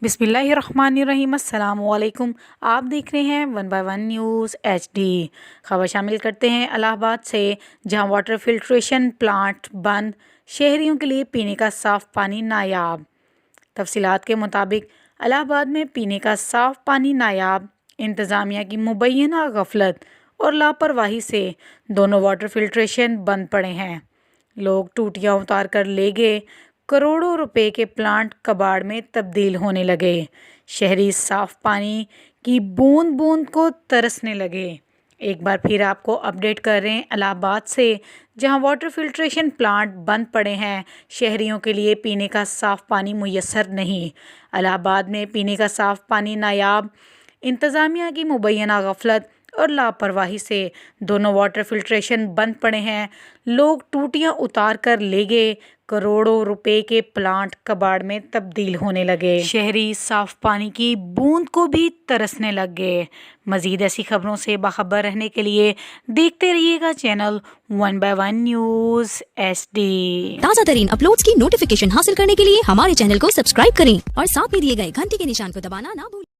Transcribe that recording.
बिस्मिल्लाहिर्रहमानिर्रहीम। अस्सलाम वालेकुम। आप देख रहे हैं 1/1 न्यूज़ HD। खबर शामिल करते हैं इलाहाबाद से, जहां वाटर फिल्ट्रेशन प्लांट बंद, शहरियों के लिए पीने का साफ़ पानी नायाब। तफसीलात के मुताबिक इलाहाबाद में पीने का साफ़ पानी नायाब। इंतज़ामिया की मुबैना गफलत और लापरवाही से दोनों वाटर फिल्ट्रेशन बंद पड़े हैं। लोग टूटियाँ उतार कर ले गए, करोड़ों रुपए के प्लांट कबाड़ में तब्दील होने लगे। शहरी साफ पानी की बूंद बूंद को तरसने लगे। एक बार फिर आपको अपडेट कर रहे हैं इलाहाबाद से, जहां वाटर फिल्ट्रेशन प्लांट बंद पड़े हैं, शहरियों के लिए पीने का साफ पानी मुयस्सर नहीं। इलाहाबाद में पीने का साफ पानी नायाब। इंतज़ामिया की मुबैना गफलत और लापरवाही से दोनों वाटर फिल्ट्रेशन बंद पड़े हैं। लोग टूटियां उतार कर ले गए, करोड़ों रुपए के प्लांट कबाड़ में तब्दील होने लगे। शहरी साफ पानी की बूंद को भी तरसने लग गए। मज़ीद ऐसी खबरों से बाखबर रहने के लिए देखते रहिएगा चैनल 1/1 न्यूज़ HD। ताज़ा तरीन अपलोड्स की नोटिफिकेशन हासिल करने के लिए हमारे चैनल को सब्सक्राइब करें और साथ में दिए गए घंटी के निशान को दबाना ना भूलें।